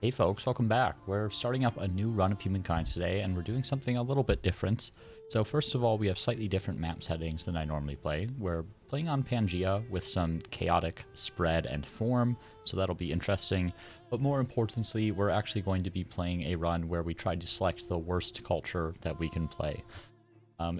Hey folks, welcome back. We're starting up a new run of Humankind today, and we're doing something a little bit different. So first of all, we have slightly different map settings than I normally play. We're playing on Pangea with some chaotic spread and form, so that'll be interesting. But more importantly, we're actually going to be playing a run where we try to select the worst culture that we can play.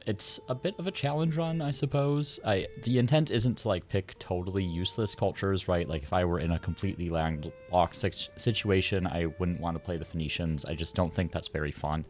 It's a bit of a challenge run, I suppose. The intent isn't to pick totally useless cultures, right? Like if I were in a completely landlocked situation, I wouldn't want to play the Phoenicians. I just don't think that's very fun.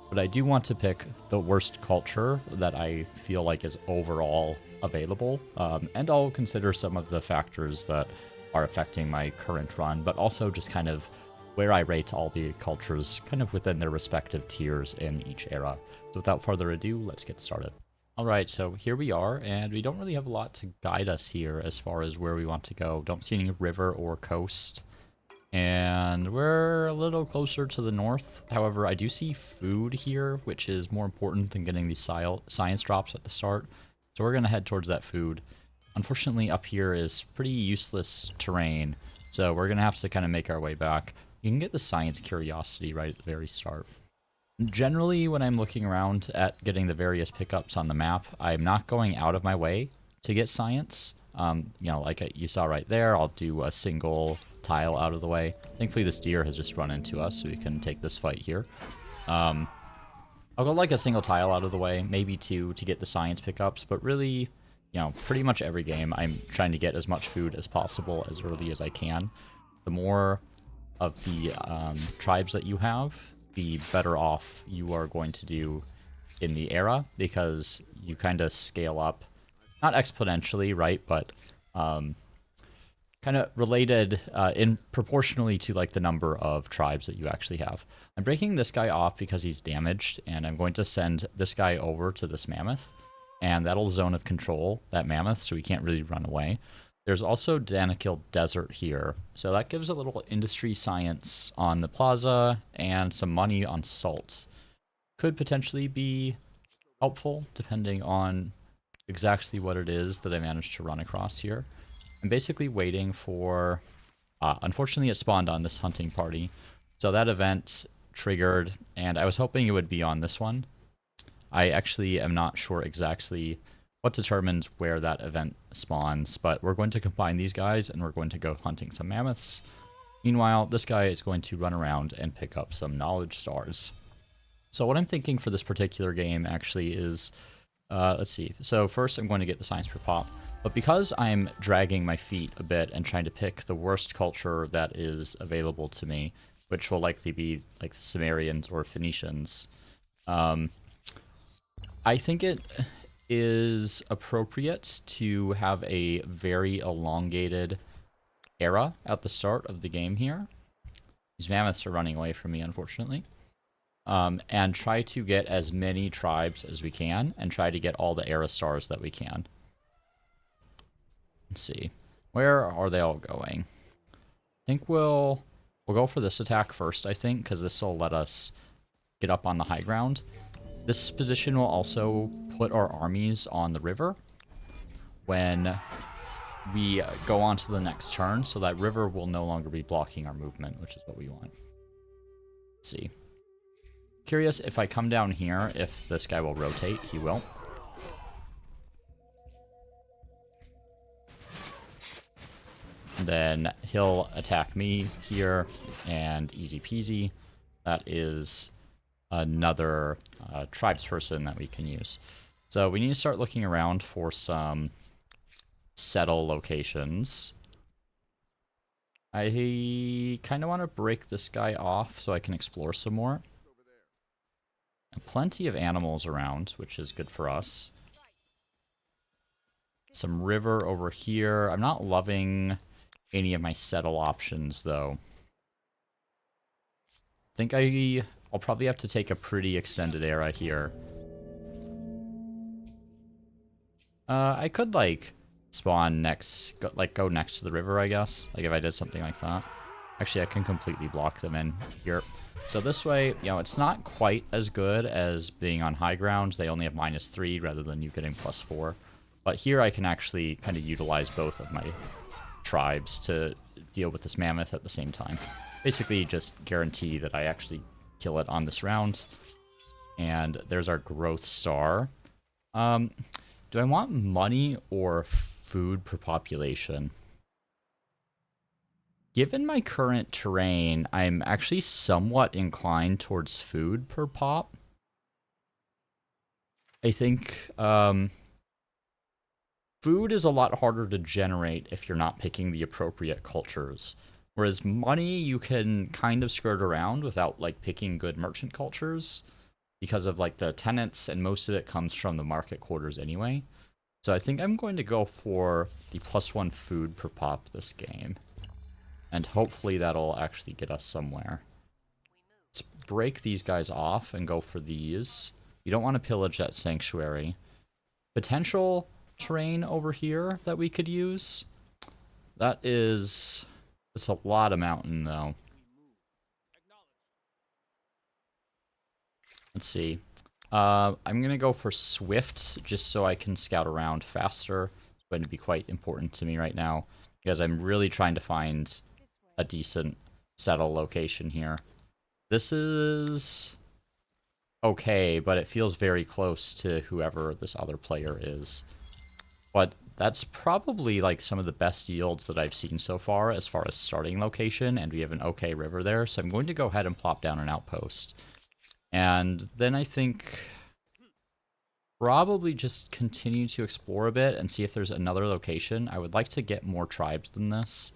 But I do want to pick the worst culture that I feel like is overall available, and I'll consider some of the factors that are affecting my current run, but also just kind of where I rate all the cultures kind of within their respective tiers in each era. So without further ado, let's get started. Alright, so here we are, and we don't really have a lot to guide us here as far as where we want to go. Don't see any river or coast. And we're a little closer to the north. However, I do see food here, which is more important than getting these science drops at the start. So we're going to head towards that food. Unfortunately, up here is pretty useless terrain, so we're going to have to kind of make our way back. You can get the science curiosity right at the very start. Generally, when I'm looking around at getting the various pickups on the map, I'm not going out of my way to get science. Like you saw right there, I'll do a single tile out of the way. Thankfully, this deer has just run into us, so we can take this fight here. I'll go like a single tile out of the way, maybe two to get the science pickups, but really, pretty much every game I'm trying to get as much food as possible as early as I can. The more of the tribes that you have, the better off you are going to do in the era, because you kind of scale up, not exponentially, right, but kind of related in proportionally to the number of tribes that you actually have. I'm breaking this guy off because he's damaged, and I'm going to send this guy over to this mammoth, and that'll zone of control that mammoth, so he can't really run away. There's also Danakil Desert here, so that gives a little industry science on the plaza and some money on salt. Could potentially be helpful, depending on exactly what it is that I managed to run across here. I'm basically waiting for... unfortunately, it spawned on this hunting party, so that event triggered, and I was hoping it would be on this one. I actually am not sure exactly what determines where that event spawns, but we're going to combine these guys and we're going to go hunting some mammoths. Meanwhile, this guy is going to run around and pick up some knowledge stars. So what I'm thinking for this particular game actually is, let's see. So first I'm going to get the science per pop, but because I'm dragging my feet a bit and trying to pick the worst culture that is available to me, which will likely be like the Sumerians or Phoenicians, I think it is appropriate to have a very elongated era at the start of the game here. These mammoths are running away from me, unfortunately. And try to get as many tribes as we can, and try to get all the era stars that we can. Let's see. Where are they all going? I think we'll go for this attack first, I think, because this will let us get up on the high ground. This position will also put our armies on the river when we go on to the next turn, so that river will no longer be blocking our movement, which is what we want. Let's see. Curious if I come down here, if this guy will rotate. He will. And then he'll attack me here, and easy peasy. That is another tribesperson that we can use. So we need to start looking around for some settle locations. I kind of want to break this guy off so I can explore some more. And plenty of animals around, which is good for us. Some river over here. I'm not loving any of my settle options, though. I think I'll probably have to take a pretty extended era here. I could, spawn next, go next to the river, I guess. If I did something like that. Actually, I can completely block them in here. So this way, it's not quite as good as being on high ground. They only have -3 rather than you getting +4. But here I can actually kind of utilize both of my tribes to deal with this mammoth at the same time. basically just guarantee that I actually kill it on this round. And there's our growth star. Do I want money or food per population? Given my current terrain, I'm actually somewhat inclined towards food per pop. I think food is a lot harder to generate if you're not picking the appropriate cultures. Whereas money, you can kind of skirt around without like picking good merchant cultures because of like the tenants, and most of it comes from the market quarters anyway. So I think I'm going to go for the +1 food per pop this game. And hopefully that'll actually get us somewhere. Let's break these guys off and go for these. You don't want to pillage that sanctuary. Potential terrain over here that we could use. That is... It's a lot of mountain, though. Let's see. I'm going to go for Swift, just so I can scout around faster. It's going to be quite important to me right now, because I'm really trying to find a decent settle location here. This is okay, but it feels very close to whoever this other player is. But that's probably like some of the best yields that I've seen so far as starting location, and we have an okay river there, so I'm going to go ahead and plop down an outpost. And then I think probably just continue to explore a bit and see if there's another location. I would like to get more tribes than this.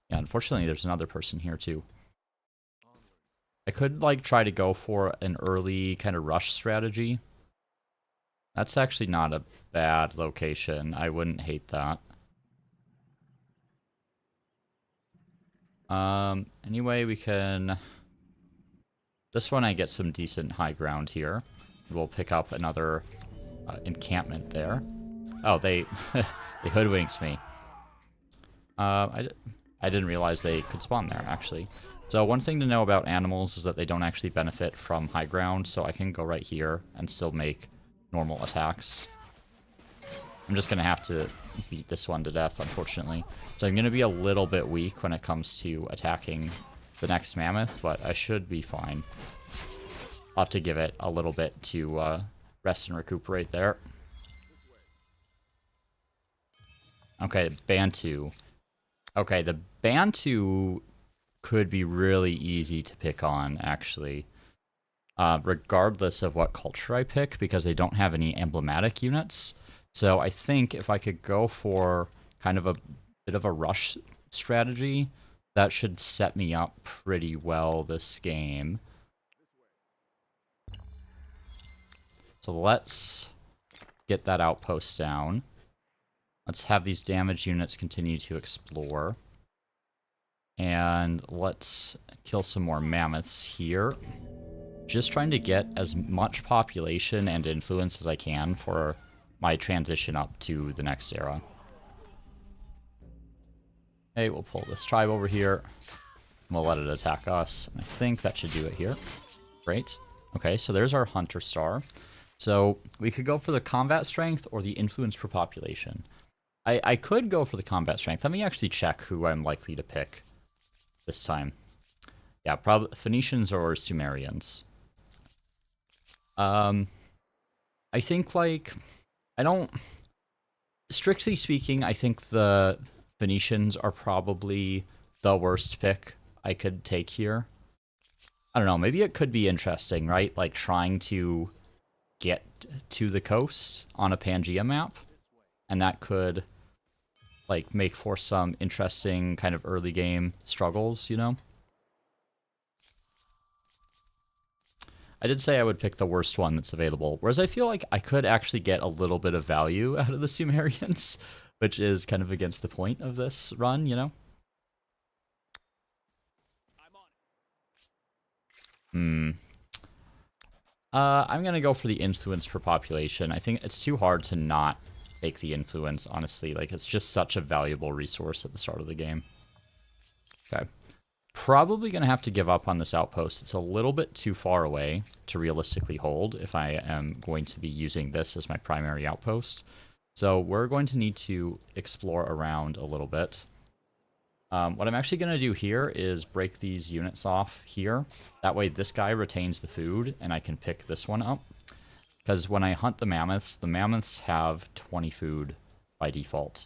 Yeah, unfortunately, there's another person here too. I could like try to go for an early kind of rush strategy. That's actually not a bad location. I wouldn't hate that. Anyway, we can... This one I get some decent high ground here. We'll pick up another encampment there. Oh, they they hoodwinked me. I didn't realize they could spawn there, actually. So one thing to know about animals is that they don't actually benefit from high ground, so I can go right here and still make normal attacks. I'm just going to have to beat this one to death, unfortunately. So I'm going to be a little bit weak when it comes to attacking the next mammoth, but I should be fine. I'll have to give it a little bit to rest and recuperate there. Okay, Bantu. Okay, the Bantu could be really easy to pick on, actually. Regardless of what culture I pick, because they don't have any emblematic units. So I think if I could go for kind of a bit of a rush strategy, that should set me up pretty well this game. So let's get that outpost down. Let's have these damage units continue to explore. And let's kill some more mammoths here. Just trying to get as much population and influence as I can for my transition up to the next era. Okay, we'll pull this tribe over here. We'll let it attack us. I think that should do it here. Great. Okay, so there's our hunter star. So we could go for the combat strength or the influence per population. I could go for the combat strength. Let me actually check who I'm likely to pick this time. Yeah, probably Phoenicians or Sumerians. I think, like, I don't... Strictly speaking, I think the Phoenicians are probably the worst pick I could take here. I don't know, maybe it could be interesting, right? Like, trying to get to the coast on a Pangea map. And that could, like, make for some interesting kind of early game struggles, you know? I did say I would pick the worst one that's available, whereas I feel like I could actually get a little bit of value out of the Sumerians, which is kind of against the point of this run, you know? I'm gonna go for the influence per population. I think it's too hard to not take the influence, honestly. Like, it's just such a valuable resource at the start of the game. Okay. Probably going to have to give up on this outpost. It's a little bit too far away to realistically hold if I am going to be using this as my primary outpost. So we're going to need to explore around a little bit. What I'm actually going to do here is break these units off here. That way this guy retains the food, and I can pick this one up. Because when I hunt the mammoths have 20 food by default.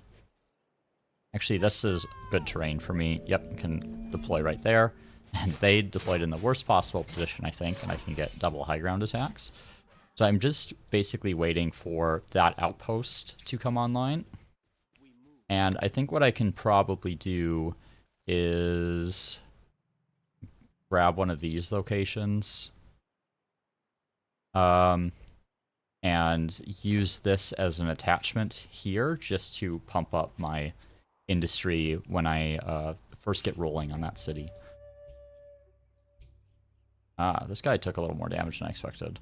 Actually, this is good terrain for me. Yep, can deploy right there. And they deployed in the worst possible position, I think, and I can get double high ground attacks. So I'm just basically waiting for that outpost to come online. And I think what I can probably do is grab one of these locations. And use this as an attachment here just to pump up my industry when I first get rolling on that city. Ah, this guy took a little more damage than I expected.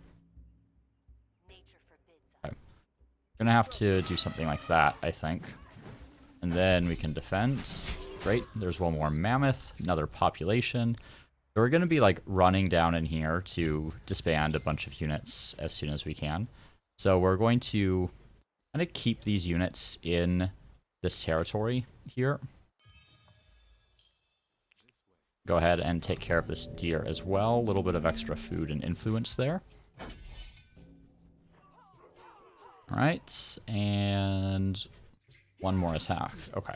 Okay. Gonna have to do something like that, I think. And then we can defend. Great, there's one more mammoth, another population. So we're gonna be like running down in here to disband a bunch of units as soon as we can. So we're going to kind of keep these units in this territory here. Go ahead and take care of this deer as well. A little bit of extra food and influence there. All right, and one more attack. Okay.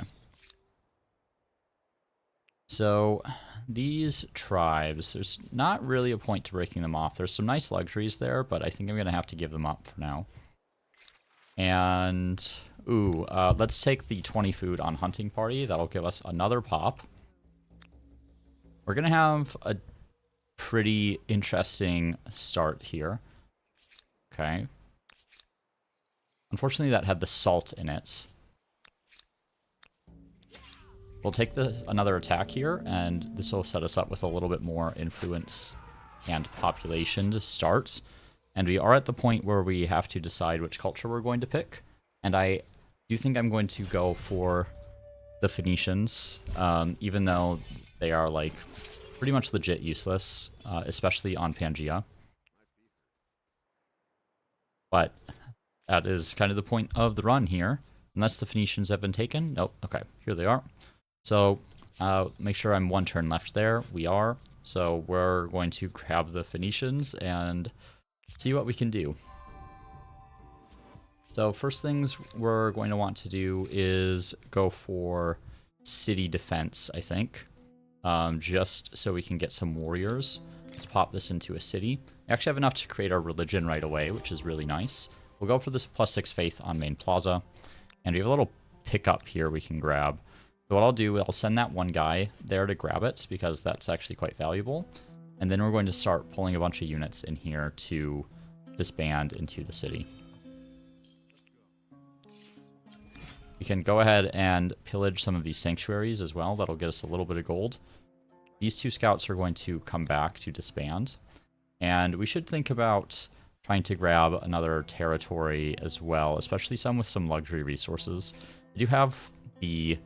So these tribes, there's not really a point to breaking them off. There's some nice luxuries there, but I think I'm going to have to give them up for now. And, let's take the 20 food on hunting party. That'll give us another pop. We're going to have a pretty interesting start here. Okay. Unfortunately, that had the salt in it. We'll take another attack here, and this will set us up with a little bit more influence and population to start. And we are at the point where we have to decide which culture we're going to pick. And I do think I'm going to go for the Phoenicians, even though they are, like, pretty much legit useless, especially on Pangea. But that is kind of the point of the run here. Unless the Phoenicians have been taken. Nope. Okay, here they are. So, make sure I'm one turn left there. We are. So we're going to grab the Phoenicians and see what we can do. So first things we're going to want to do is go for city defense, I think. Just so we can get some warriors. Let's pop this into a city. We actually have enough to create our religion right away, which is really nice. We'll go for this +6 faith on main plaza. And we have a little pickup here we can grab. So what I'll do, I'll send that one guy there to grab it, because that's actually quite valuable. And then we're going to start pulling a bunch of units in here to disband into the city. We can go ahead and pillage some of these sanctuaries as well. That'll get us a little bit of gold. These two scouts are going to come back to disband. And we should think about trying to grab another territory as well, especially some with some luxury resources. I do have the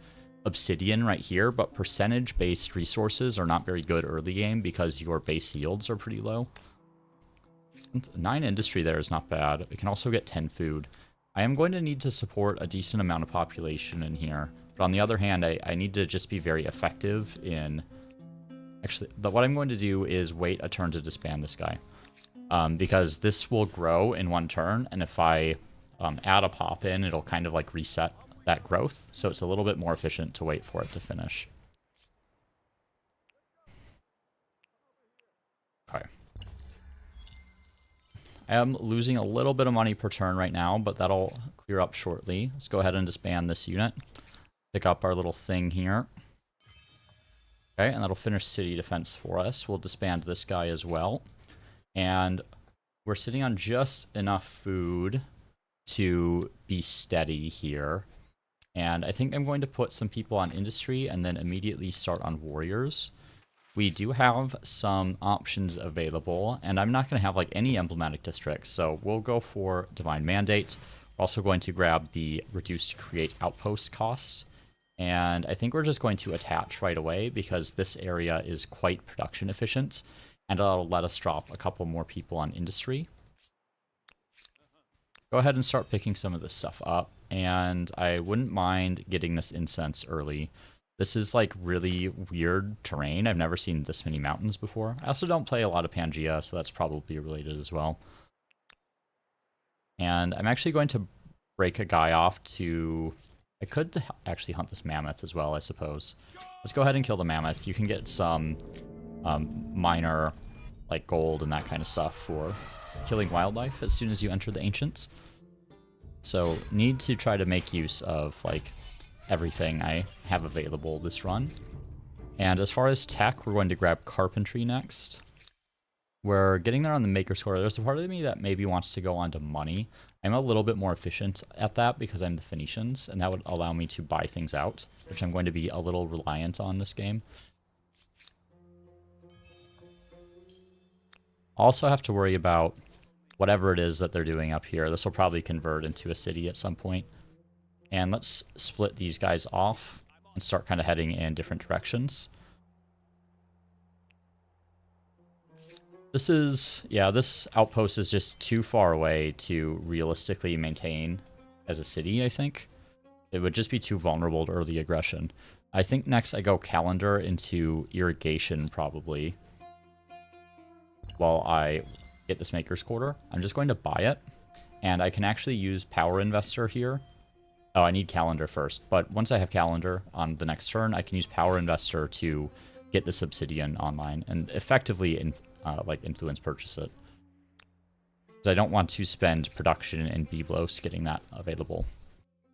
obsidian right here, but percentage-based resources are not very good early game because your base yields are pretty low. 9 industry there is not bad. We can also get 10 food. I am going to need to support a decent amount of population in here, but on the other hand, I need to just be very effective in... Actually, what I'm going to do is wait a turn to disband this guy, because this will grow in one turn, and if I add a pop in, it'll kind of like reset that growth, so it's a little bit more efficient to wait for it to finish. Okay. I am losing a little bit of money per turn right now, but that'll clear up shortly. Let's go ahead and disband this unit. Pick up our little thing here. Okay, and that'll finish city defense for us. We'll disband this guy as well. And we're sitting on just enough food to be steady here. And I think I'm going to put some people on industry and then immediately start on warriors. We do have some options available, and I'm not going to have like any emblematic districts, so we'll go for Divine Mandate. We're also going to grab the reduced create outpost cost, and I think we're just going to attach right away because this area is quite production efficient, and it'll let us drop a couple more people on industry. Go ahead and start picking some of this stuff up. And I wouldn't mind getting this incense early. This is like really weird terrain. I've never seen this many mountains before. I also don't play a lot of Pangea, so that's probably related as well. And I'm actually going to break a guy off to... I could actually hunt this mammoth as well, I suppose. Let's go ahead and kill the mammoth. You can get some minor, like gold and that kind of stuff for killing wildlife as soon as you enter the Ancients. So need to try to make use of like everything I have available this run. And as far as tech, we're going to grab carpentry next. We're getting there on the maker's quarter. There's a part of me that maybe wants to go on to money. I'm a little bit more efficient at that because I'm the Phoenicians, and that would allow me to buy things out, which I'm going to be a little reliant on this game. Also have to worry about whatever it is that they're doing up here. This will probably convert into a city at some point. And let's split these guys off and start kind of heading in different directions. This is, yeah, this outpost is just too far away to realistically maintain as a city, I think. It would just be too vulnerable to early aggression. I think next I go calendar into irrigation, probably, while I get this maker's quarter. I'm just going to buy it, and I can actually use power investor here. Oh, I need calendar first, but once I have calendar on the next turn, I can use power investor to get this obsidian online and effectively like influence purchase it. Because I don't want to spend production and Biblos getting that available.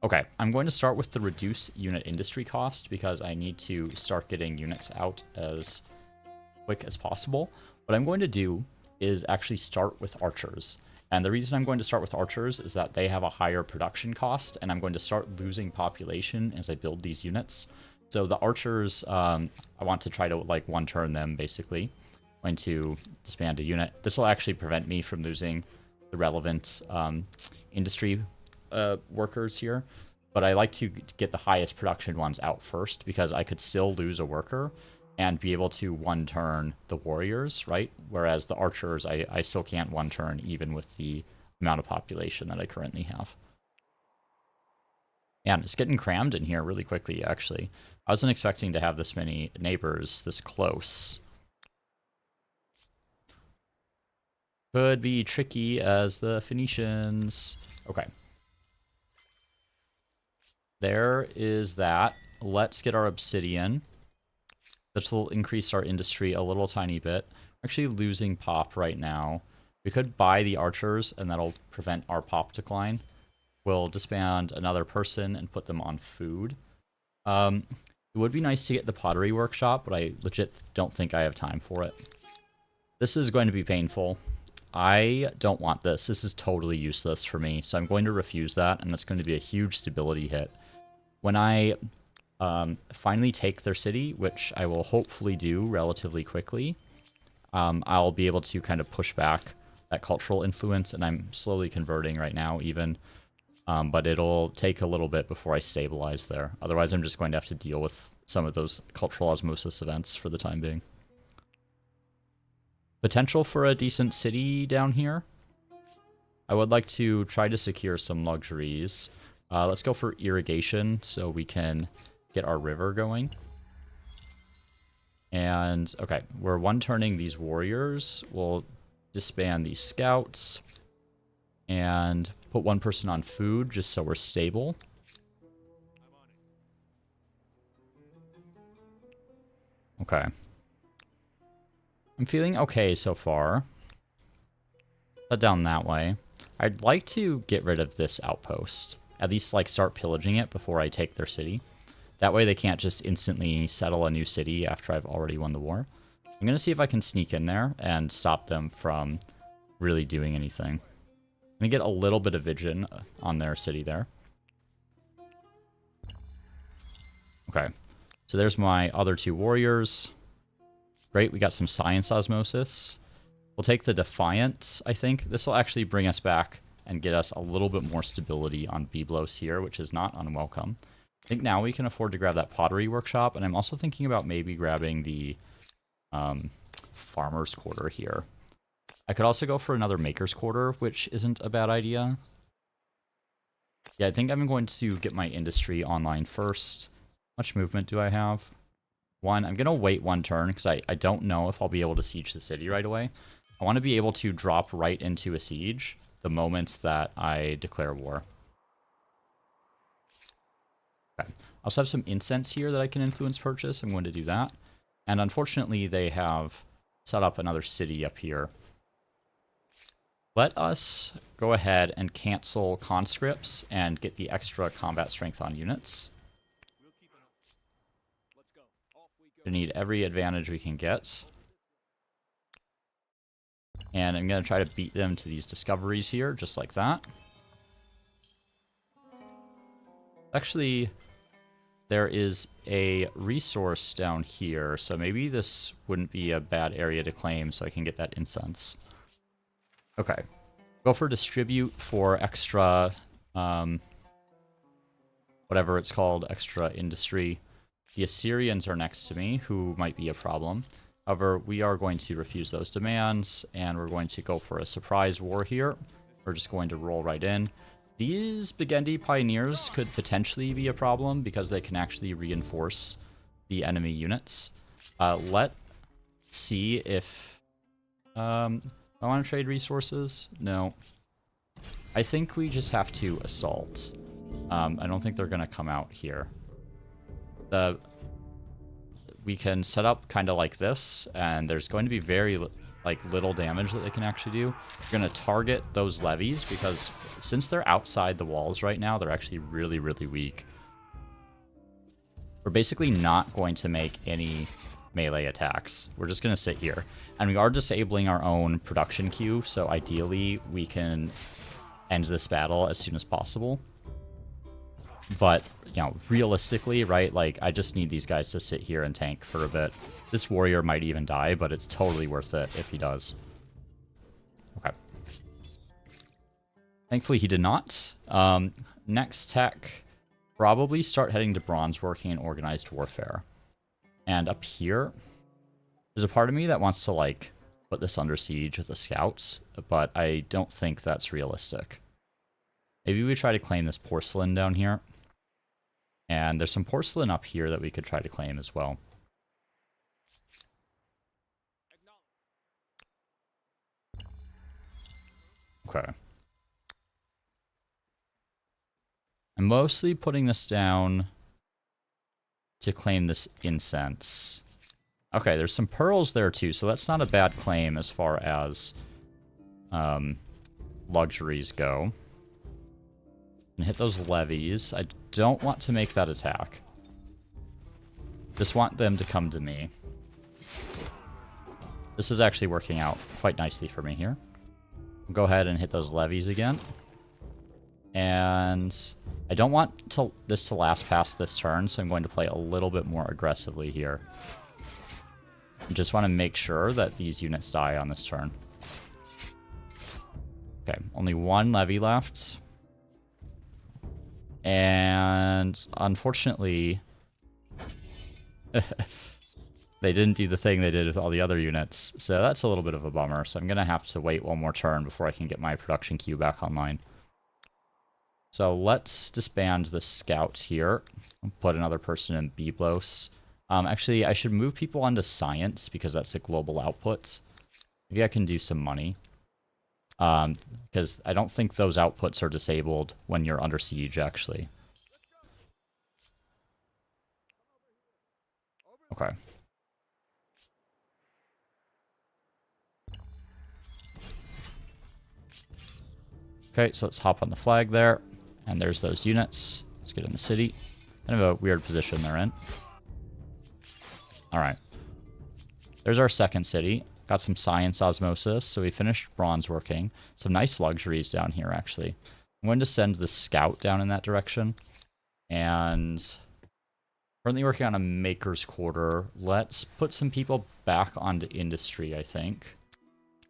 Okay, I'm going to start with the reduced unit industry cost because I need to start getting units out as quick as possible. What I'm going to do is actually start with archers. And the reason I'm going to start with archers is that they have a higher production cost, and I'm going to start losing population as I build these units. So the archers, I want to try to like one turn them basically. I'm going to disband a unit. This will actually prevent me from losing the relevant industry workers here. But I like to get the highest production ones out first because I could still lose a worker and be able to one turn the warriors, right? Whereas the archers, I still can't one turn even with the amount of population that I currently have. And it's getting crammed in here really quickly, actually. I wasn't expecting to have this many neighbors this close. Could be tricky as the Phoenicians. Okay. There is that. Let's get our obsidian. This will increase our industry a little tiny bit. We're actually losing pop right now. We could buy the archers, and that'll prevent our pop decline. We'll disband another person and put them on food. It would be nice to get the pottery workshop, but I legit don't think I have time for it. This is going to be painful. I don't want this. This is totally useless for me, so I'm going to refuse that, and that's going to be a huge stability hit. When I finally take their city, which I will hopefully do relatively quickly, I'll be able to kind of push back that cultural influence, and I'm slowly converting right now even, but it'll take a little bit before I stabilize there. Otherwise, I'm just going to have to deal with some of those cultural osmosis events for the time being. Potential for a decent city down here. I would like to try to secure some luxuries. Let's go for irrigation so we can get our river going. And, okay, we're one-turning these warriors. We'll disband these scouts. And put one person on food just so we're stable. Okay. I'm feeling okay so far. Head down that way. I'd like to get rid of this outpost. At least, like, start pillaging it before I take their city. That way they can't just instantly settle a new city after I've already won the war. I'm going to see if I can sneak in there and stop them from really doing anything. I'm going to get a little bit of vision on their city there. Okay. So there's my other two warriors. Great, we got some science osmosis. We'll take the Defiant, I think. This will actually bring us back and get us a little bit more stability on Biblos here, which is not unwelcome. I think now we can afford to grab that pottery workshop, and I'm also thinking about maybe grabbing the farmer's quarter here. I could also go for another maker's quarter, which isn't a bad idea. Yeah, I think I'm going to get my industry online first, much movement do I have? 1. I'm going to wait 1 turn because I don't know if I'll be able to siege the city right away. I want to be able to drop right into a siege the moment that I declare war. Okay. I also have some incense here that I can influence purchase. I'm going to do that. And unfortunately, they have set up another city up here. Let us go ahead and cancel conscripts and get the extra combat strength on units. We need every advantage we can get. And I'm going to try to beat them to these discoveries here, just like that. Actually, there is a resource down here, so maybe this wouldn't be a bad area to claim so I can get that incense. Okay. Go for distribute for extra, whatever it's called, extra industry. The Assyrians are next to me, who might be a problem. However, we are going to refuse those demands, and we're going to go for a surprise war here. We're just going to roll right in. These Burgundy Pioneers could potentially be a problem because they can actually reinforce the enemy units. Let's see if... I want to trade resources? No. I think we just have to assault. I don't think they're going to come out here. We can set up kind of like this, and there's going to be very little damage that they can actually do. We're going to target those levies because since they're outside the walls right now, they're actually really, really weak. We're basically not going to make any melee attacks. We're just going to sit here. And we are disabling our own production queue, so ideally we can end this battle as soon as possible. But, you know, realistically, right, like, I just need these guys to sit here and tank for a bit. This warrior might even die, but it's totally worth it if he does. Okay. Thankfully, he did not. Next tech, probably start heading to bronze working in organized warfare. And up here, there's a part of me that wants to, like, put this under siege with the scouts, but I don't think that's realistic. Maybe we try to claim this porcelain down here. And there's some porcelain up here that we could try to claim as well. Okay. I'm mostly putting this down to claim this incense. Okay, there's some pearls there too, so that's not a bad claim as far as luxuries go. And hit those levies. I don't want to make that attack. Just want them to come to me. This is actually working out quite nicely for me here. We'll go ahead and hit those levies again. And I don't want this to last past this turn, so I'm going to play a little bit more aggressively here. I just want to make sure that these units die on this turn. Okay, only 1 levy left. And unfortunately, they didn't do the thing they did with all the other units. So that's a little bit of a bummer. So I'm going to have to wait 1 more turn before I can get my production queue back online. So let's disband the scouts here. Put another person in Byblos. Actually, I should move people onto science because that's a global output. Maybe I can do some money. Because I don't think those outputs are disabled when you're under siege, actually. Okay. Okay, so let's hop on the flag there. And there's those units. Let's get in the city. Kind of a weird position they're in. Alright. There's our second city. Got some science osmosis, so we finished bronze working. Some nice luxuries down here, actually. I'm going to send the scout down in that direction. And currently working on a maker's quarter. Let's put some people back onto industry, I think.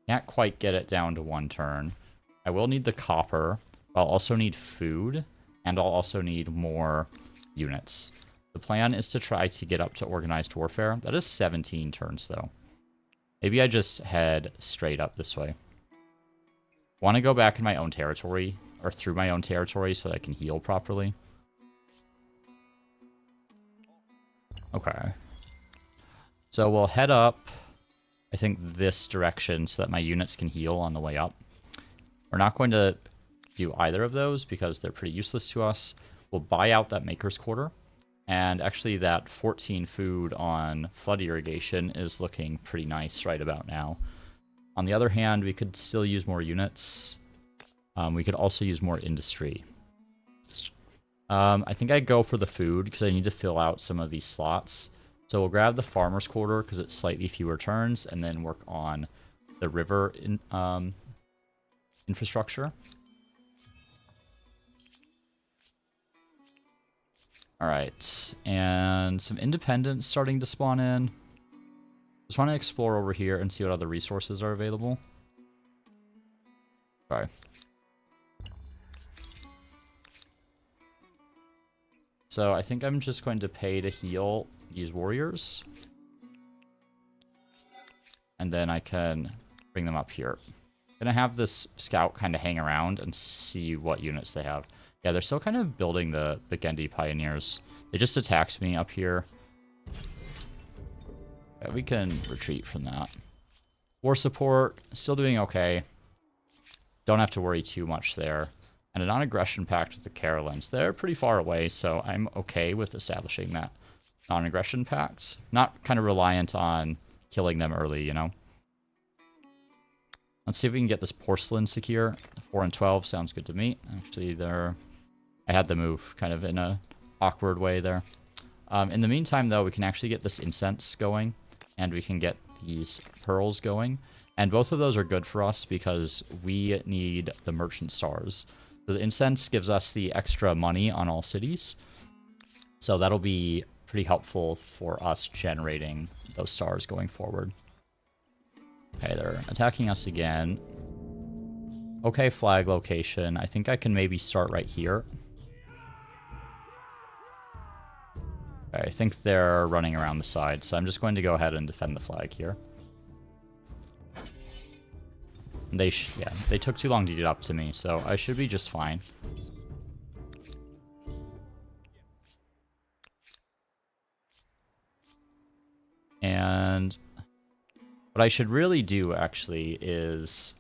Can't quite get it down to 1 turn. I will need the copper. I'll also need food, and I'll also need more units. The plan is to try to get up to organized warfare. That is 17 turns, though. Maybe I just head straight up this way. Want to go back in my own territory, or through my own territory so that I can heal properly. Okay. So we'll head up, I think, this direction so that my units can heal on the way up. We're not going to do either of those because they're pretty useless to us. We'll buy out that Maker's Quarter. And actually that 14 food on flood irrigation is looking pretty nice right about now. On the other hand, we could still use more units. We could also use more industry. I think I go for the food because I need to fill out some of these slots. So we'll grab the Farmer's Quarter because it's slightly fewer turns, and then work on the river infrastructure. Alright, and some independents starting to spawn in. Just want to explore over here and see what other resources are available. Sorry. So I think I'm just going to pay to heal these warriors. And then I can bring them up here. I'm gonna have this scout kind of hang around and see what units they have. Yeah, they're still kind of building the Gendy Pioneers. They just attacked me up here. Yeah, we can retreat from that. War support, still doing okay. Don't have to worry too much there. And a non-aggression pact with the Carolins. They're pretty far away, so I'm okay with establishing that non-aggression pact. Not kind of reliant on killing them early, you know? Let's see if we can get this porcelain secure. 4 and 12 sounds good to me. Actually, I had the move kind of in a awkward way there. In the meantime, though, we can actually get this incense going, and we can get these pearls going. And both of those are good for us because we need the merchant stars. So the incense gives us the extra money on all cities. So that'll be pretty helpful for us generating those stars going forward. Okay, they're attacking us again. Okay, flag location. I think I can maybe start right here. Okay, I think they're running around the side, so I'm just going to go ahead and defend the flag here. They took too long to get up to me, so I should be just fine. And what I should really do, actually, is...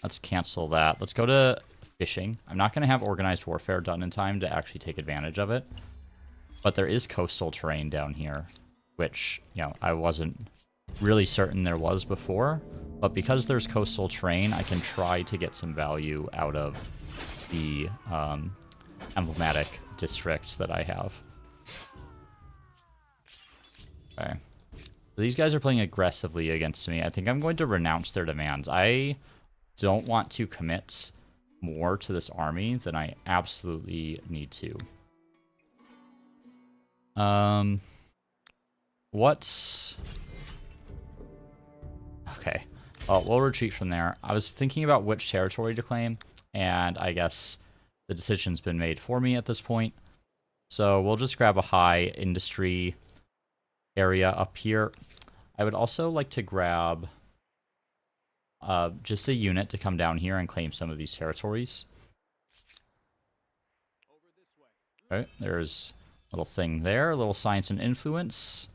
Let's cancel that. Let's go to fishing. I'm not going to have organized warfare done in time to actually take advantage of it. But there is coastal terrain down here, which, you know, I wasn't really certain there was before. But because there's coastal terrain, I can try to get some value out of the emblematic districts that I have. Okay. So these guys are playing aggressively against me. I think I'm going to renounce their demands. I don't want to commit more to this army than I absolutely need to. What's... Okay. Well, we'll retreat from there. I was thinking about which territory to claim, and I guess the decision's been made for me at this point. So we'll just grab a high industry area up here. I would also like to grab just a unit to come down here and claim some of these territories. Okay, there's a little thing there, a little science and influence.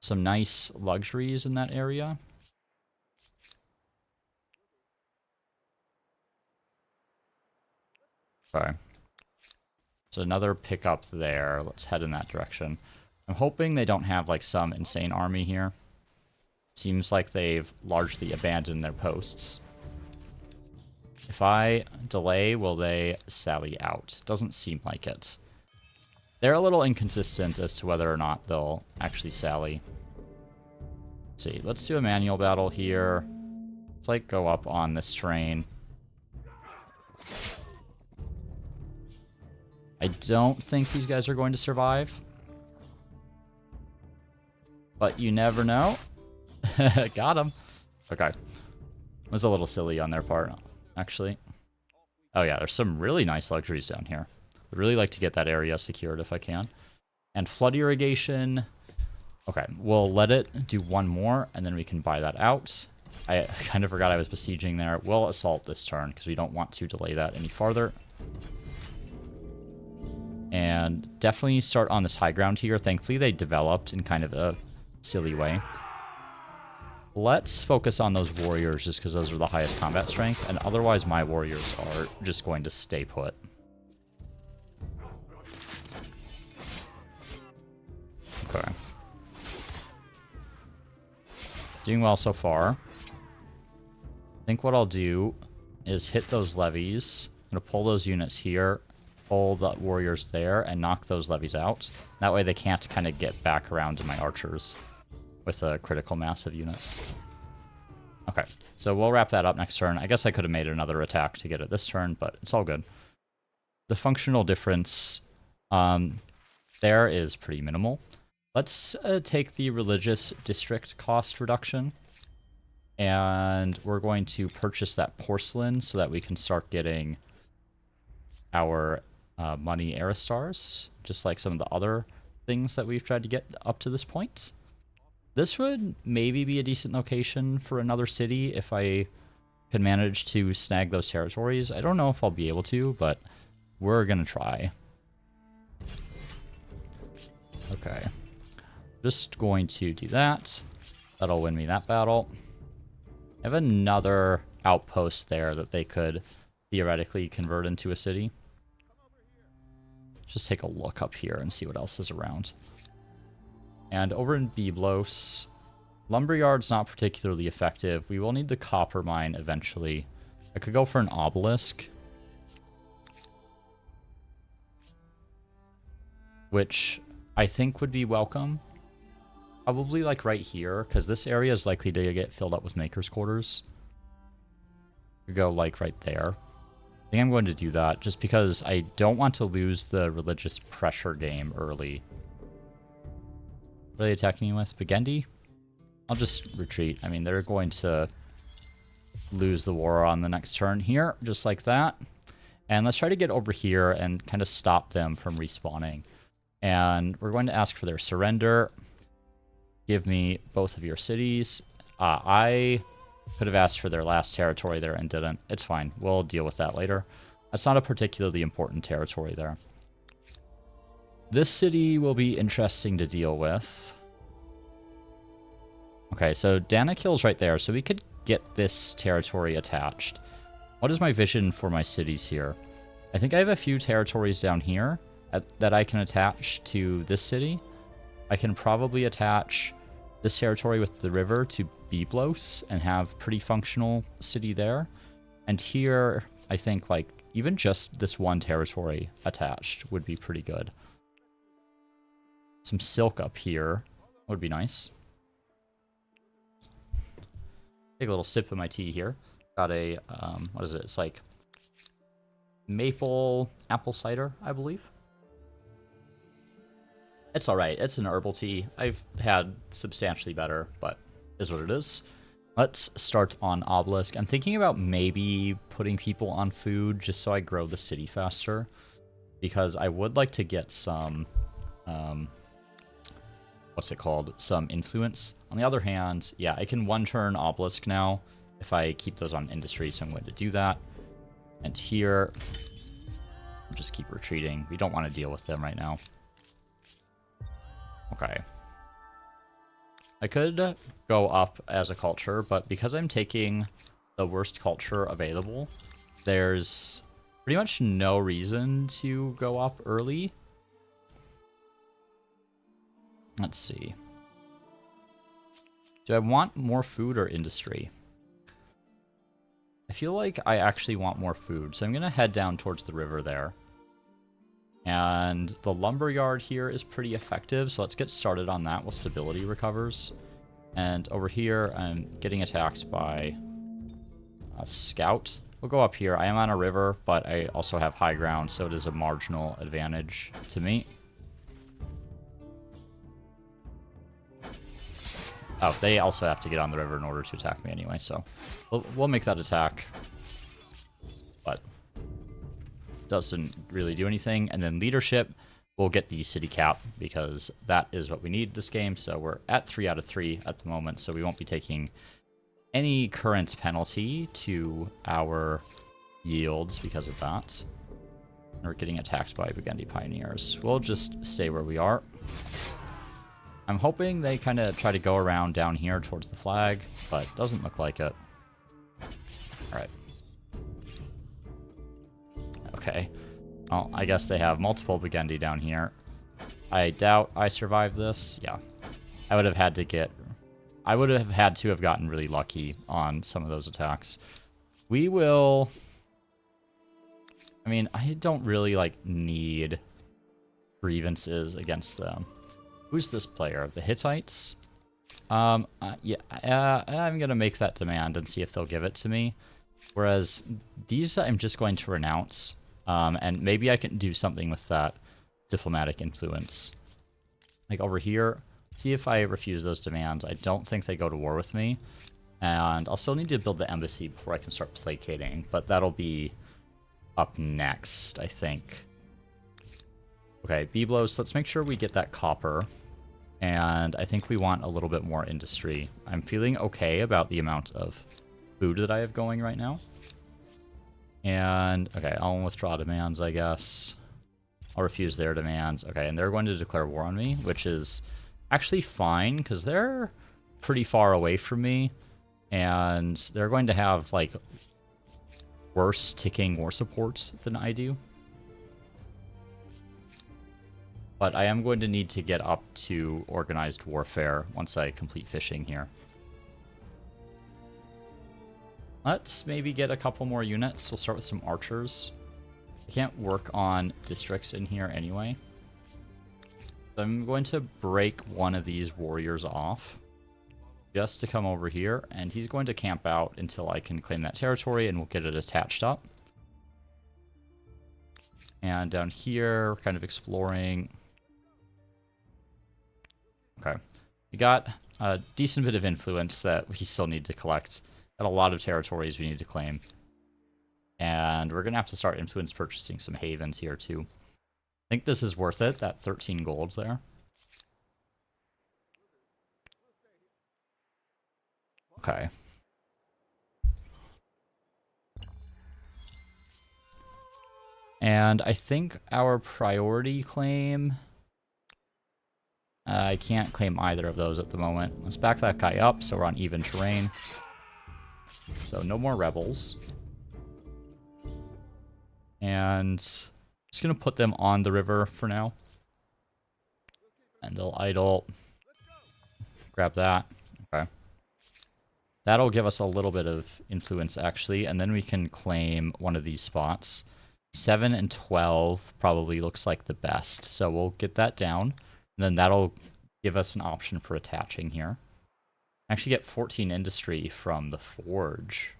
Some nice luxuries in that area. Okay. So another pickup there. Let's head in that direction. I'm hoping they don't have like some insane army here. Seems like they've largely abandoned their posts. If I delay, will they sally out? Doesn't seem like it. They're a little inconsistent as to whether or not they'll actually sally. Let's see, let's do a manual battle here. Let's like go up on this terrain. I don't think these guys are going to survive. But you never know. Got him. Okay. Was a little silly on their part, actually. Oh yeah, there's some really nice luxuries down here. Would really like to get that area secured if I can. And flood irrigation. Okay, we'll let it do one more, and then we can buy that out. I kind of forgot I was besieging there. We'll assault this turn, because we don't want to delay that any farther. And definitely start on this high ground here. Thankfully, they developed in kind of a silly way. Let's focus on those warriors just because those are the highest combat strength. And otherwise, my warriors are just going to stay put. Okay. Doing well so far. I think what I'll do is hit those levies. I'm going to pull those units here, pull the warriors there, and knock those levies out. That way they can't kind of get back around to my archers with a critical mass of units. Okay, so we'll wrap that up next turn. I guess I could have made another attack to get it this turn, but it's all good. The functional difference there is pretty minimal. Let's take the religious district cost reduction. And we're going to purchase that porcelain so that we can start getting our money era stars, just like some of the other things that we've tried to get up to this point. This would maybe be a decent location for another city if I could manage to snag those territories. I don't know if I'll be able to, but we're going to try. Okay. Just going to do that. That'll win me that battle. I have another outpost there that they could theoretically convert into a city. Just take a look up here and see what else is around. And over in Byblos, Lumberyard's not particularly effective. We will need the copper mine eventually. I could go for an obelisk, which I think would be welcome. Probably like right here, because this area is likely to get filled up with Maker's Quarters. Could go like right there. I think I'm going to do that just because I don't want to lose the religious pressure game early. What are they attacking me with? Bagendi? I'll just retreat. I mean, they're going to lose the war on the next turn here, just like that. And let's try to get over here and kind of stop them from respawning. And we're going to ask for their surrender. Give me both of your cities. I could have asked for their last territory there and didn't. It's fine. We'll deal with that later. That's not a particularly important territory there. This city will be interesting to deal with. Okay, so Danakil's right there, so we could get this territory attached. What is my vision for my cities here? I think I have a few territories down here that I can attach to this city. I can probably attach this territory with the river to Byblos and have pretty functional city there. And here, I think like even just this one territory attached would be pretty good. Some silk up here would be nice. Take a little sip of my tea here. Got a, what is it? It's like maple apple cider, I believe. It's alright. It's an herbal tea. I've had substantially better, but is what it is. Let's start on Obelisk. I'm thinking about maybe putting people on food just so I grow the city faster. Because I would like to get some, what's it called? Some influence. On the other hand, yeah, I can one-turn Obelisk now if I keep those on industry, so I'm going to do that. And here, I'll just keep retreating. We don't want to deal with them right now. Okay. I could go up as a culture, but because I'm taking the worst culture available, there's pretty much no reason to go up early. Let's see. Do I want more food or industry? I feel like I actually want more food, so I'm going to head down towards the river there. And the lumberyard here is pretty effective, so let's get started on that while stability recovers. And over here, I'm getting attacked by a scout. We'll go up here. I am on a river, but I also have high ground, so it is a marginal advantage to me. Oh, they also have to get on the river in order to attack me anyway, so we'll make that attack. But doesn't really do anything. And then leadership, we'll get the city cap because that is what we need this game. So we're at 3 out of 3 at the moment, so we won't be taking any current penalty to our yields because of that. We're getting attacked by Burgundy Pioneers. We'll just stay where we are. I'm hoping they kind of try to go around down here towards the flag, but doesn't look like it. Alright. Okay. Well, I guess they have multiple Burgundy down here. I doubt I survived this. Yeah. I would have had to have gotten really lucky on some of those attacks. We will... I mean, I don't really, like, need grievances against them. Who's this player? The Hittites? I'm going to make that demand and see if they'll give it to me. Whereas these I'm just going to renounce. And maybe I can do something with that diplomatic influence. Like over here, see if I refuse those demands. I don't think they go to war with me. And I'll still need to build the embassy before I can start placating. But that'll be up next, I think. Okay, Byblos, let's make sure we get that copper. And I think we want a little bit more industry. I'm feeling okay about the amount of food that I have going right now. And, okay, I'll withdraw demands, I guess. I'll refuse their demands. Okay, and they're going to declare war on me, which is actually fine, because they're pretty far away from me. And they're going to have, like, worse ticking war supports than I do. But I am going to need to get up to organized warfare once I complete fishing here. Let's maybe get a couple more units. We'll start with some archers. I can't work on districts in here anyway. So I'm going to break one of these warriors off just to come over here, and he's going to camp out until I can claim that territory, and we'll get it attached up. And down here, we're kind of exploring. Okay. We got a decent bit of influence that we still need to collect. Got a lot of territories we need to claim. And we're going to have to start influence purchasing some havens here, too. I think this is worth it, that 13 gold there. Okay. And I think our priority claim... I can't claim either of those at the moment. Let's back that guy up so we're on even terrain. So no more rebels. And just going to put them on the river for now. And they'll idle. Grab that. Okay. That'll give us a little bit of influence, actually. And then we can claim one of these spots. 7 and 12 probably looks like the best. So we'll get that down. And then that'll give us an option for attaching here. Actually get 14 industry from the forge.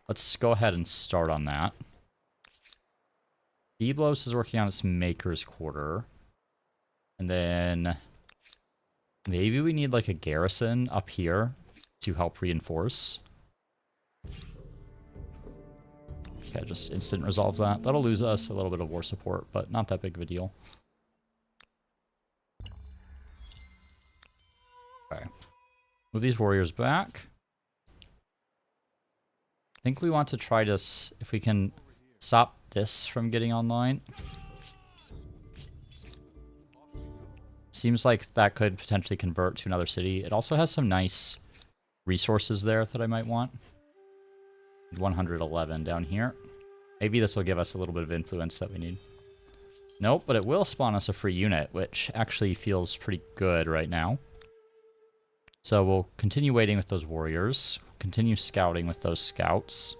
Let's go ahead and start on that. Byblos is working on its maker's quarter. And then maybe we need like a garrison up here to help reinforce. Okay, just instant resolve that. That'll lose us a little bit of war support, but not that big of a deal. Okay. Move these warriors back. I think we want to try to, if we can stop this from getting online. Seems like that could potentially convert to another city. It also has some nice resources there that I might want. 111 down here. Maybe this will give us a little bit of influence that we need. Nope, but it will spawn us a free unit, which actually feels pretty good right now. So we'll continue waiting with those warriors. Continue scouting with those scouts.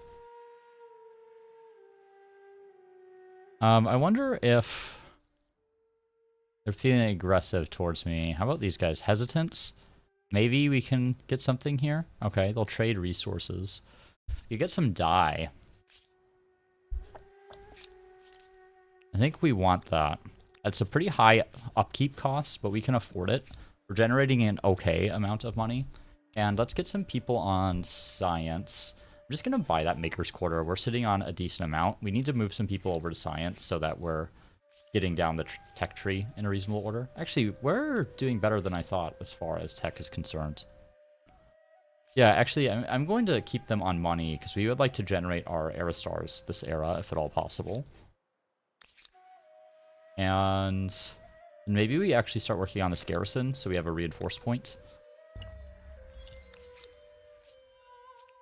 I wonder if they're feeling aggressive towards me. How about these guys? Hesitants? Maybe we can get something here? Okay, they'll trade resources. You get some dye. I think we want that. That's a pretty high upkeep cost, but we can afford it. We're generating an okay amount of money. And let's get some people on science. I'm just going to buy that maker's quarter. We're sitting on a decent amount. We need to move some people over to science so that we're getting down the tech tree in a reasonable order. Actually, we're doing better than I thought as far as tech is concerned. Yeah, actually, I'm going to keep them on money because we would like to generate our era stars this era, if at all possible. And maybe we actually start working on this garrison, so we have a reinforce point.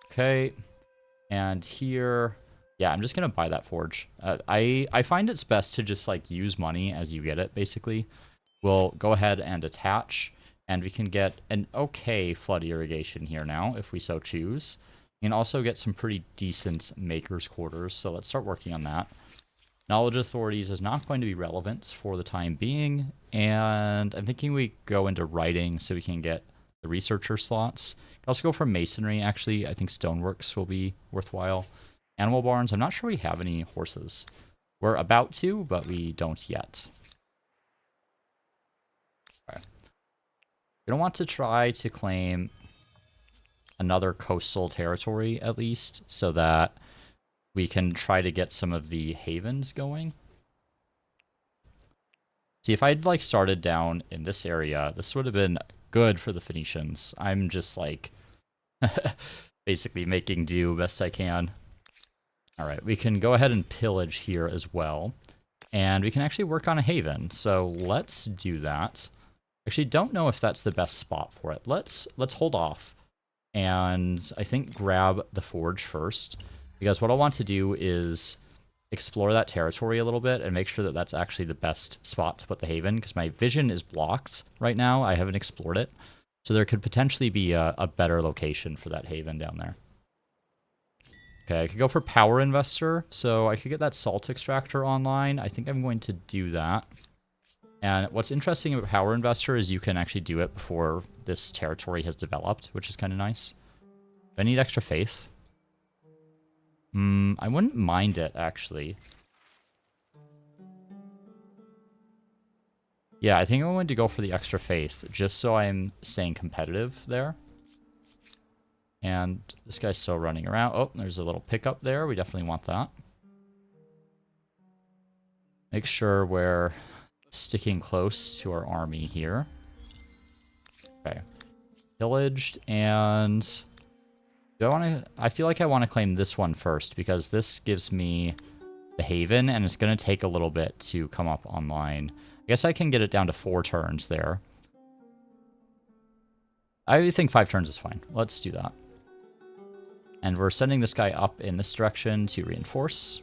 Okay. And here, yeah, I'm just going to buy that forge. I find it's best to just, like, use money as you get it, basically. We'll go ahead and attach, and we can get an okay flood irrigation here now, if we so choose. We can also get some pretty decent maker's quarters, so let's start working on that. Knowledge authorities is not going to be relevant for the time being, and I'm thinking we go into writing so we can get the researcher slots. Can also go for masonry, actually. I think stoneworks will be worthwhile. Animal barns, I'm not sure we have any horses. We're about to, but we don't yet. Okay. We don't want to try to claim another coastal territory, at least, so that we can try to get some of the havens going. See, if I'd, like, started down in this area, this would have been good for the Phoenicians. I'm just, like, basically making do best I can. Alright, we can go ahead and pillage here as well. And we can actually work on a haven, so let's do that. Actually, don't know if that's the best spot for it. Let's hold off. And I think grab the forge first. Because what I want to do is explore that territory a little bit and make sure that that's actually the best spot to put the haven, because my vision is blocked right now. I haven't explored it. So there could potentially be a better location for that haven down there. Okay, I could go for power investor, so I could get that salt extractor online. I think I'm going to do that. And what's interesting about power investor is you can actually do it before this territory has developed, which is kind of nice. Do I need extra faith? I wouldn't mind it, actually. Yeah, I think I'm going to go for the extra faith, just so I'm staying competitive there. And this guy's still running around. Oh, there's a little pickup there. We definitely want that. Make sure we're sticking close to our army here. Okay. Pillaged, and do I want to... I feel like I want to claim this one first, because this gives me the haven, and it's going to take a little bit to come up online. I guess I can get it down to 4 turns there. I think 5 turns is fine. Let's do that. And we're sending this guy up in this direction to reinforce.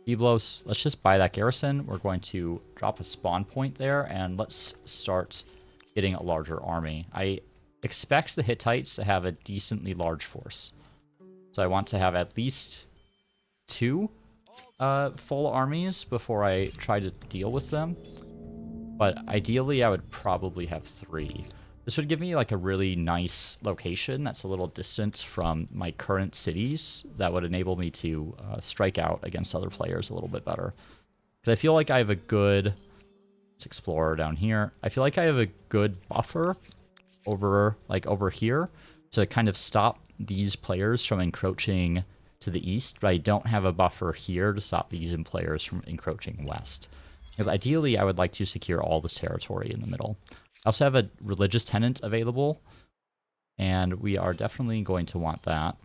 Byblos, let's just buy that garrison. We're going to drop a spawn point there, and let's start getting a larger army. I expect the Hittites to have a decently large force. So I want to have at least 2 full armies before I try to deal with them. But ideally, I would probably have 3. This would give me, like, a really nice location that's a little distant from my current cities that would enable me to strike out against other players a little bit better. Because I feel like I have a good... Let's explore down here. I feel like I have a good buffer over here to kind of stop these players from encroaching to the east, but I don't have a buffer here to stop these players from encroaching west. Because ideally, I would like to secure all this territory in the middle. I also have a religious tenant available, and we are definitely going to want that.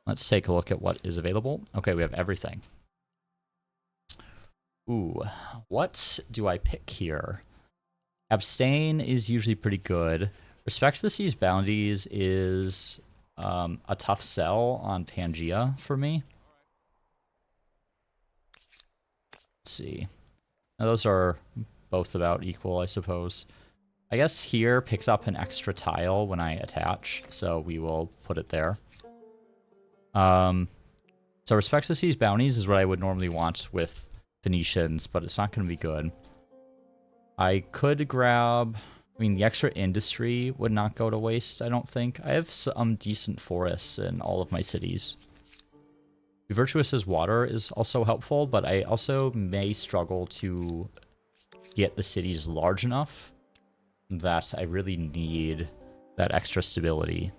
Let's take a look at what is available. Okay, we have everything. Ooh, what do I pick here? Abstain is usually pretty good. Respect the Sea's bounties is a tough sell on Pangea for me. Let's see. Now, those are both about equal, I suppose. I guess here picks up an extra tile when I attach, so we will put it there. So respects the Sea's bounties is what I would normally want with Phoenicians, but it's not going to be good. I could grab... I mean, the extra industry would not go to waste, I don't think. I have some decent forests in all of my cities. Virtuous's water is also helpful, but I also may struggle to get the cities large enough that I really need that extra stability.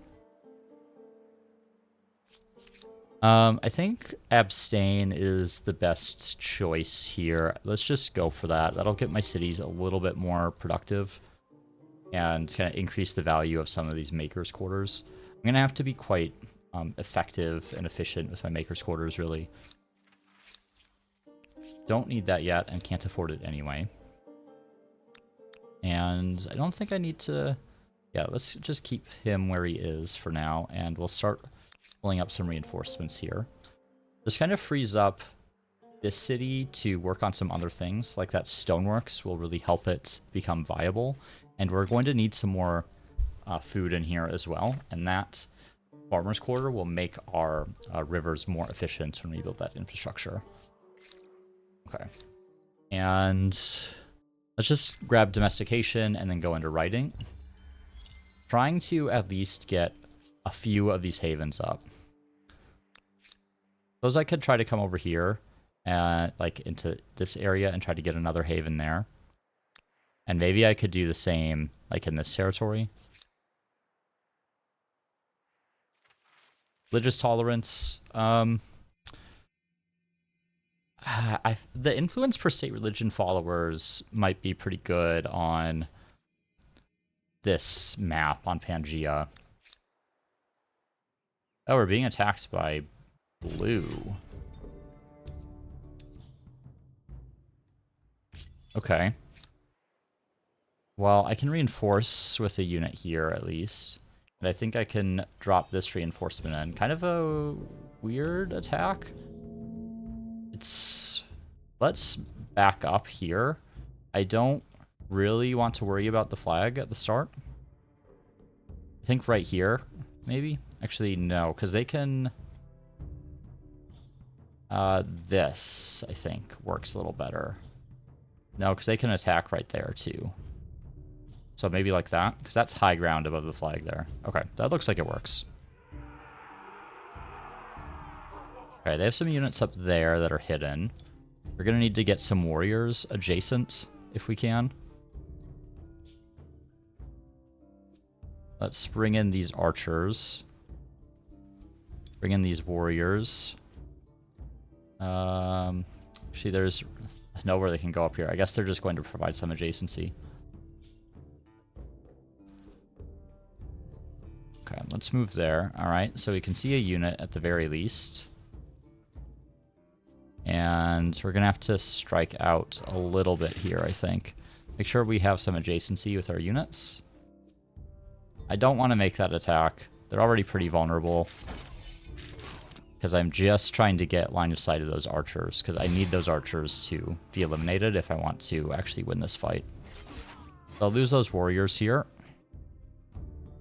I think abstain is the best choice here. Let's just go for that. That'll get my cities a little bit more productive and kind of increase the value of some of these maker's quarters. I'm going to have to be quite effective and efficient with my maker's quarters, really. don't need that yet and can't afford it anyway. And I don't think I need to... Yeah, let's just keep him where he is for now, and we'll start pulling up some reinforcements here. This kind of frees up this city to work on some other things, like that stoneworks will really help it become viable. And we're going to need some more food in here as well, and that farmer's quarter will make our rivers more efficient when we build that infrastructure. Okay. And let's just grab domestication and then go into writing. Trying to at least get a few of these havens up. Suppose I could try to come over here, like into this area and try to get another haven there. And maybe I could do the same, like in this territory. Religious tolerance. The influence per state religion followers might be pretty good on this map on Pangea. Oh, we're being attacked by blue. Okay. Well, I can reinforce with a unit here at least. And I think I can drop this reinforcement in. Kind of a weird attack. Let's back up here. I don't really want to worry about the flag at the start. I think right here, maybe? Actually, no, because they can... this, I think, works a little better. No, because they can attack right there, too. So maybe like that, because that's high ground above the flag there. Okay, that looks like it works. Okay, they have some units up there that are hidden. We're going to need to get some warriors adjacent, if we can. Let's bring in these archers. Bring in these warriors. Actually, there's nowhere they can go up here. I guess they're just going to provide some adjacency. Okay, let's move there. Alright, so we can see a unit at the very least. And we're going to have to strike out a little bit here, I think. Make sure we have some adjacency with our units. I don't want to make that attack. They're already pretty vulnerable. Because I'm just trying to get line of sight of those archers. Because I need those archers to be eliminated if I want to actually win this fight. So I'll lose those warriors here.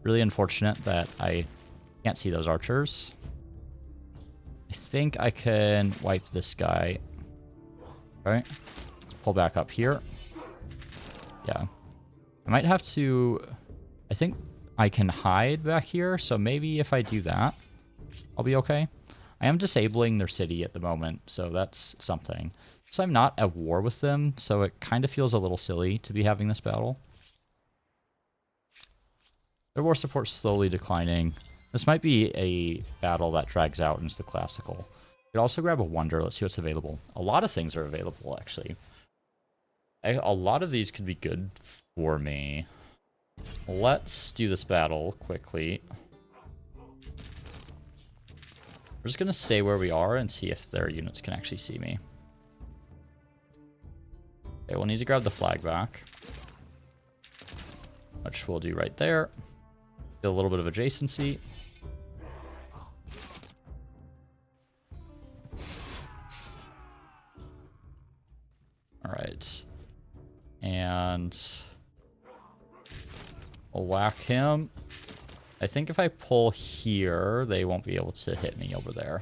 Really unfortunate that I can't see those archers. I think I can wipe this guy. Alright. Let's pull back up here. Yeah. I might have to... I think I can hide back here, so maybe if I do that, I'll be okay. I am disabling their city at the moment, so that's something. So I'm not at war with them, so it kind of feels a little silly to be having this battle. Their war support's slowly declining. This might be a battle that drags out into the classical. We could also grab a wonder. Let's see what's available. A lot of things are available, actually. A lot of these could be good for me. Let's do this battle quickly. We're just going to stay where we are and see if their units can actually see me. Okay, we'll need to grab the flag back. Which we'll do right there. Get a little bit of adjacency. Alright. And I'll whack him. I think if I pull here, they won't be able to hit me over there.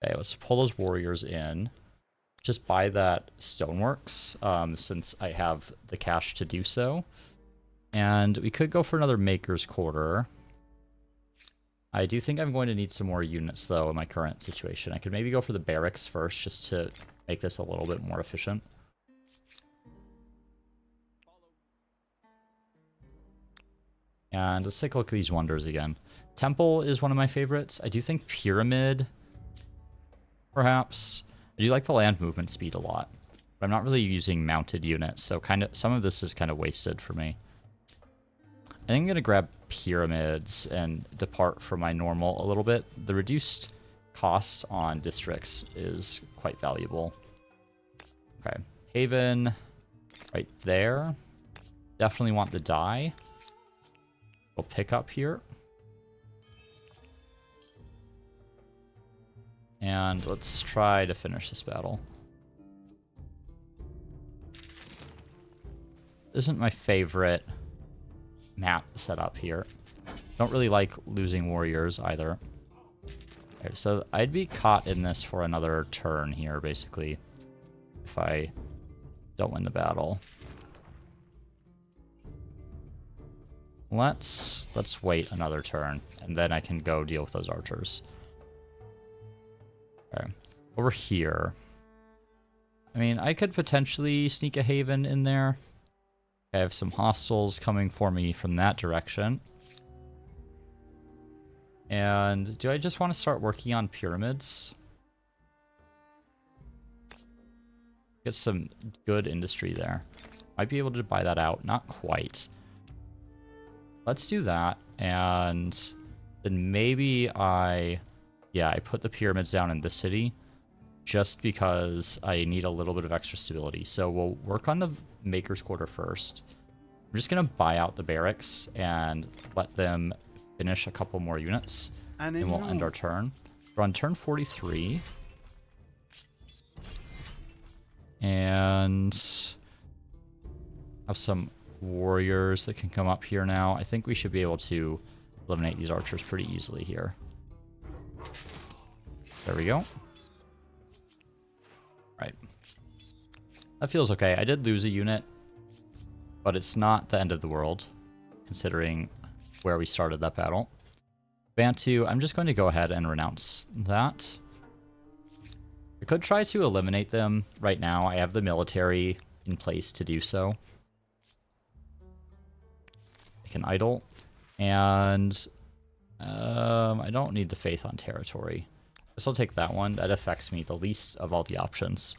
Okay, let's pull those warriors in. Just buy that stoneworks, since I have the cash to do so. And we could go for another maker's quarter. I do think I'm going to need some more units, though, in my current situation. I could maybe go for the barracks first, just to make this a little bit more efficient. And let's take a look at these wonders again. Temple is one of my favorites. I do think Pyramid, perhaps. I do like the land movement speed a lot. But I'm not really using mounted units, so some of this is kind of wasted for me. I think I'm going to grab Pyramids and depart from my normal a little bit. The reduced cost on districts is quite valuable. Okay, Haven right there. Definitely want the dye. We'll pick up here. And let's try to finish this battle. Isn't my favorite map setup here. Don't really like losing warriors either. Okay, so I'd be caught in this for another turn here, basically, if I don't win the battle. Let's wait another turn, and then I can go deal with those archers. Okay, over here. I mean, I could potentially sneak a haven in there. I have some hostiles coming for me from that direction. And do I just want to start working on pyramids? Get some good industry there. Might be able to buy that out. Not quite. Let's do that. And then maybe I put the pyramids down in this city just because I need a little bit of extra stability. So we'll work on the Maker's Quarter first. I'm just going to buy out the barracks and let them finish a couple more units, and we'll end our turn. We're on turn 43. And have some warriors that can come up here now. I think we should be able to eliminate these archers pretty easily here. There we go. Right. That feels okay. I did lose a unit, but it's not the end of the world, considering where we started that battle. Bantu, I'm just going to go ahead and renounce that. I could try to eliminate them right now. I have the military in place to do so. I can idle. And I don't need the faith on territory. Guess I'll take that one. That affects me the least of all the options.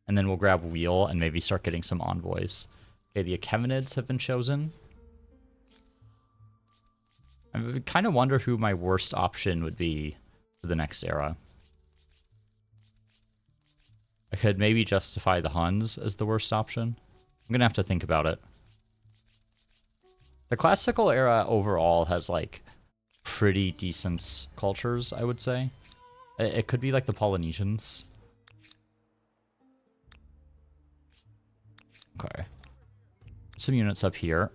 And then we'll grab Wheel and maybe start getting some envoys. Okay, the Achemenids have been chosen. I kind of wonder who my worst option would be for the next era. I could maybe justify the Huns as the worst option. I'm going to have to think about it. The classical era overall has, like, pretty decent cultures, I would say. It could be like the Polynesians. Okay. Some units up here.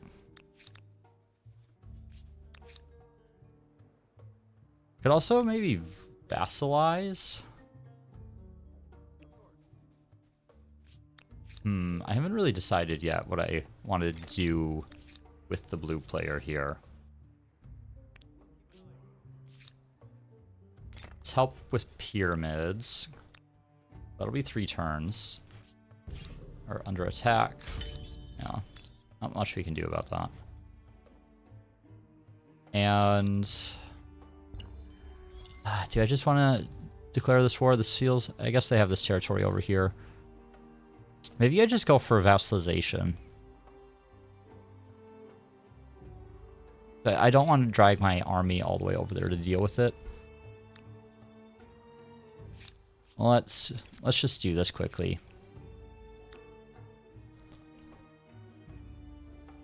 Could also maybe vassalize. I haven't really decided yet what I want to do with the blue player here. Let's help with pyramids. That'll be 3 turns. Or under attack. Yeah, not much we can do about that. And do I just want to declare this war? This feels... I guess they have this territory over here. Maybe I just go for vassalization. But I don't want to drag my army all the way over there to deal with it. Let's just do this quickly.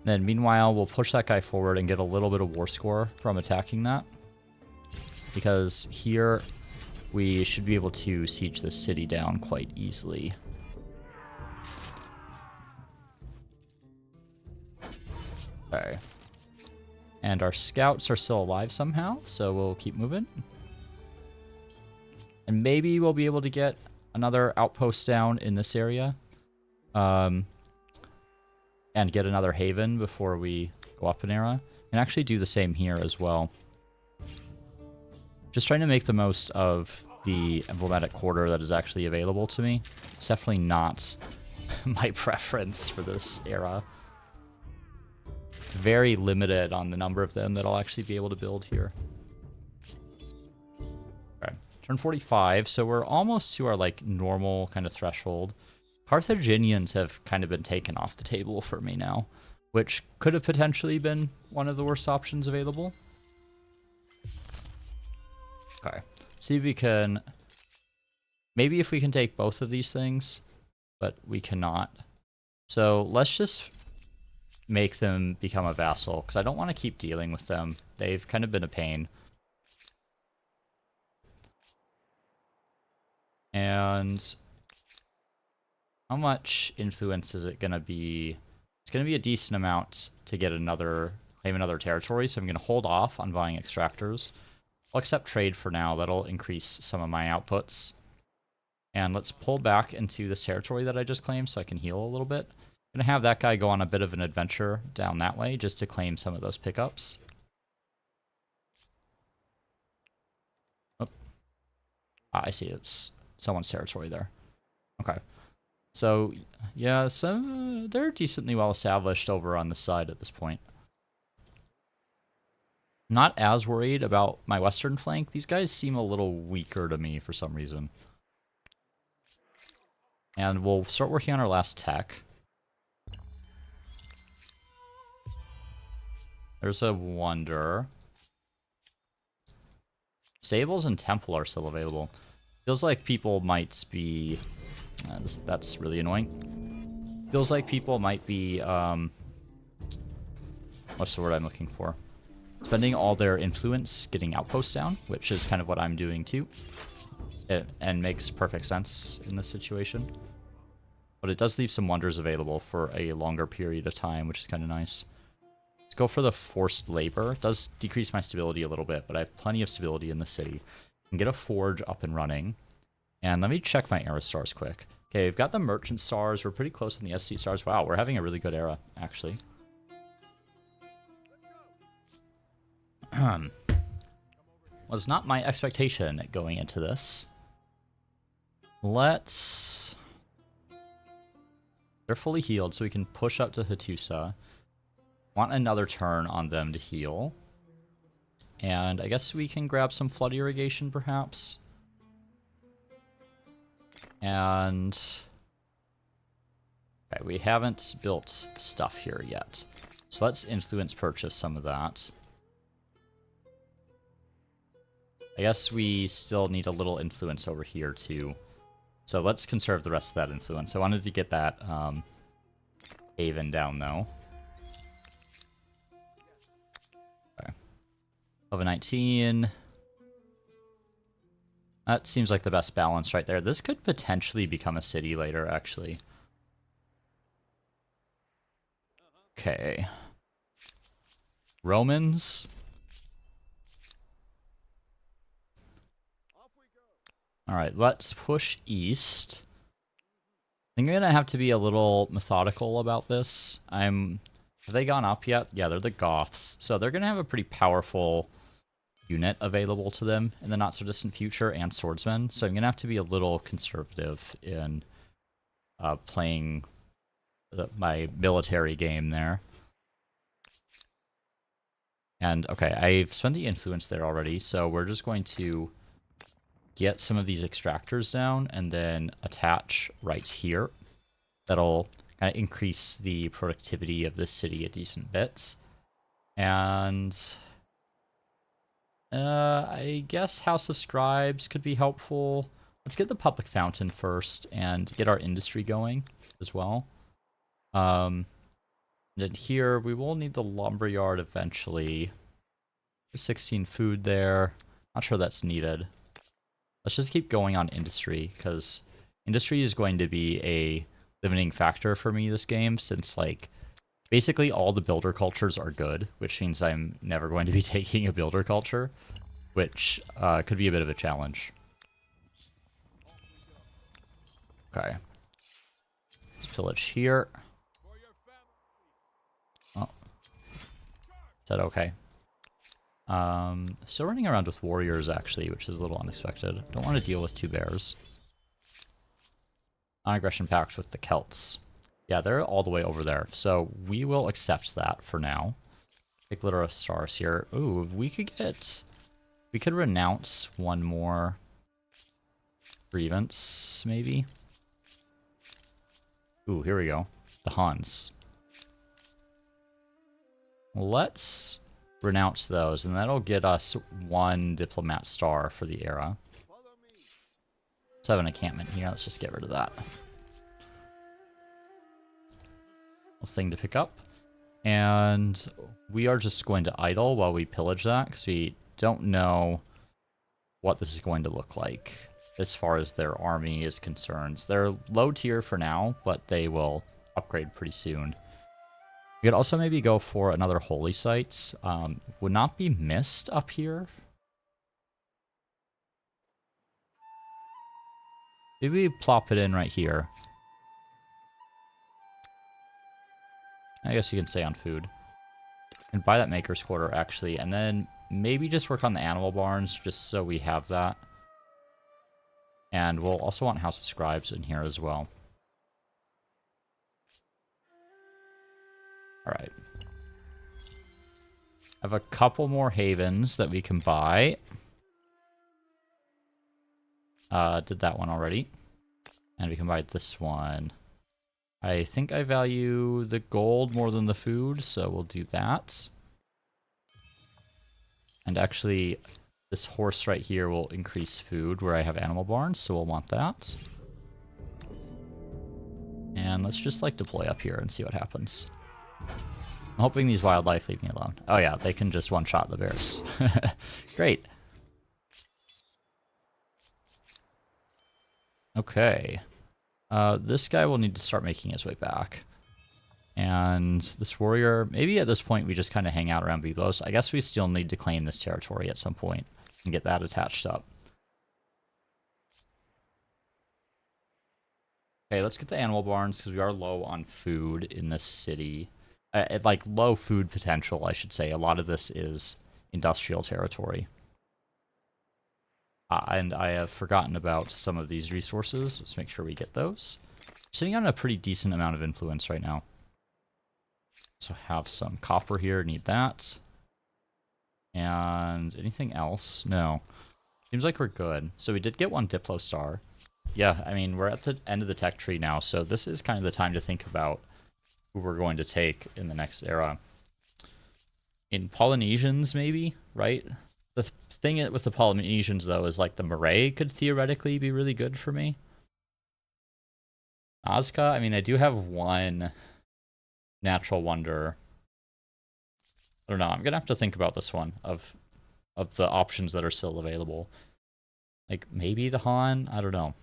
Then meanwhile, we'll push that guy forward and get a little bit of war score from attacking that. Because here, we should be able to siege this city down quite easily. Okay. And our scouts are still alive somehow, so we'll keep moving. And maybe we'll be able to get another outpost down in this area. And get another haven before we go up an era. And actually do the same here as well. Just trying to make the most of the emblematic quarter that is actually available to me. It's definitely not my preference for this era. Very limited on the number of them that I'll actually be able to build here. Okay, turn 45, so we're almost to our like normal kind of threshold. Carthaginians have kind of been taken off the table for me now, which could have potentially been one of the worst options available. Okay, see if we can... Maybe if we can take both of these things, but we cannot. So let's just make them become a vassal, because I don't want to keep dealing with them. They've kind of been a pain. And how much influence is it going to be? It's going to be a decent amount to get claim another territory, so I'm going to hold off on buying extractors. I'll accept trade for now. That'll increase some of my outputs. And let's pull back into this territory that I just claimed so I can heal a little bit. I'm going to have that guy go on a bit of an adventure down that way just to claim some of those pickups. Oh. I see. It's someone's territory there. Okay. So, yeah, they're decently well established over on the side at this point. Not as worried about my western flank. These guys seem a little weaker to me for some reason. And we'll start working on our last tech. There's a wonder. Stables and temple are still available. Feels like people might be... that's really annoying. Feels like people might be... what's the word I'm looking for? Spending all their influence getting outposts down, which is kind of what I'm doing too. And makes perfect sense in this situation. But it does leave some wonders available for a longer period of time, which is kind of nice. Let's go for the forced labor. It does decrease my stability a little bit, but I have plenty of stability in the city. I can get a forge up and running. And let me check my era stars quick. Okay, we've got the merchant stars. We're pretty close on the SC stars. Wow, we're having a really good era, actually. Was not my expectation going into this. Let's... They're fully healed, so we can push up to Hattusa. Want another turn on them to heal. And I guess we can grab some flood irrigation, perhaps. And... Okay, we haven't built stuff here yet. So let's influence purchase some of that. I guess we still need a little influence over here, too. So let's conserve the rest of that influence. I wanted to get that haven down, though. Okay. Level 19. That seems like the best balance right there. This could potentially become a city later, actually. Okay. Romans... Alright, let's push east. I think I'm gonna have to be a little methodical about this. Have they gone up yet? Yeah, they're the Goths. So they're gonna have a pretty powerful unit available to them in the not-so-distant future, and swordsmen. So I'm gonna have to be a little conservative in playing my military game there. And, okay, I've spent the influence there already, so we're just going to get some of these extractors down and then attach right here. That'll kind of increase the productivity of this city a decent bit. And I guess House of Scribes could be helpful. Let's get the public fountain first and get our industry going as well. Then here we will need the lumberyard eventually. There's 16 food there. Not sure that's needed. Let's just keep going on industry, because industry is going to be a limiting factor for me this game, since, like, basically all the builder cultures are good, which means I'm never going to be taking a builder culture, which could be a bit of a challenge. Okay. Let's pillage here. Oh. Is that okay? Still running around with warriors, actually, which is a little unexpected. Don't want to deal with two bears. Non-aggression pact with the Celts. Yeah, they're all the way over there, so we will accept that for now. Take Glitter of Stars here. Ooh, we could renounce one more grievance, maybe? Ooh, here we go. The Huns. Let's renounce those, and that'll get us one diplomat star for the era. Let's have an encampment here. Let's just get rid of that. Thing to pick up. And we are just going to idle while we pillage that, because we don't know what this is going to look like as far as their army is concerned. They're low tier for now, but they will upgrade pretty soon. We could also maybe go for another holy site. Would not be missed up here. Maybe we plop it in right here. I guess you can stay on food. And buy that maker's quarter, actually. And then maybe just work on the animal barns, just so we have that. And we'll also want House of Scribes in here as well. Alright. I have a couple more havens that we can buy. Did that one already. And we can buy this one. I think I value the gold more than the food, so we'll do that. And actually, this horse right here will increase food where I have animal barns, so we'll want that. And let's just like deploy up here and see what happens. I'm hoping these wildlife leave me alone. Oh yeah, they can just one-shot the bears. Great. Okay. This guy will need to start making his way back. And this warrior, maybe at this point we just kind of hang out around Byblos. I guess we still need to claim this territory at some point and get that attached up. Okay, let's get the animal barns because we are low on food in this city. Like low food potential, I should say. A lot of this is industrial territory. And I have forgotten about some of these resources. Let's make sure we get those. Sitting on a pretty decent amount of influence right now. So have some copper here, need that. And anything else? No. Seems like we're good. So we did get one Diplo star. Yeah, I mean, we're at the end of the tech tree now, so this is kind of the time to think about who we're going to take in the next era. In Polynesians, maybe, right? The thing with the Polynesians, though, is like the Murray could theoretically be really good for me. Nazca, I mean, I do have one natural wonder. I don't know. I'm gonna have to think about this one of the options that are still available. Like maybe the Han. I don't know.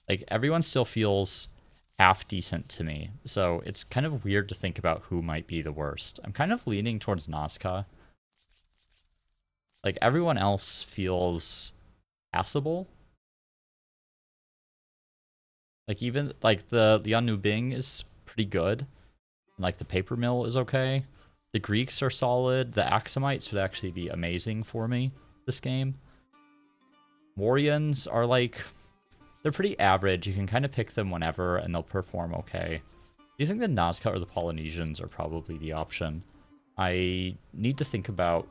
Like everyone still feels half decent to me, so it's kind of weird to think about who might be the worst. I'm kind of leaning towards Nazca. Like everyone else feels passable. Like even like the Lian Bing is pretty good. Like the paper mill is okay. The Greeks are solid. The Axumites would actually be amazing for me this game. Morians are like, they're pretty average. You can kind of pick them whenever and they'll perform okay. Do you think the Nazca or the Polynesians are probably the option? I need to think about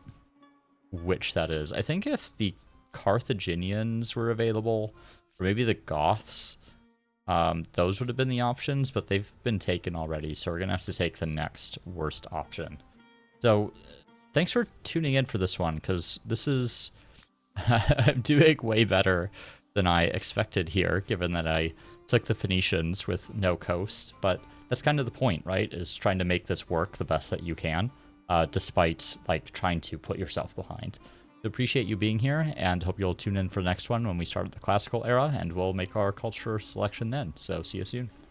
which that is. I think if the Carthaginians were available, or maybe the Goths, those would have been the options, but they've been taken already, so we're going to have to take the next worst option. So, thanks for tuning in for this one, because this is I'm doing way better than I expected here, given that I took the Phoenicians with no coast, but that's kind of the point, right, is trying to make this work the best that you can, despite, like, trying to put yourself behind. So appreciate you being here, and hope you'll tune in for the next one when we start the classical era, and we'll make our culture selection then. So see you soon.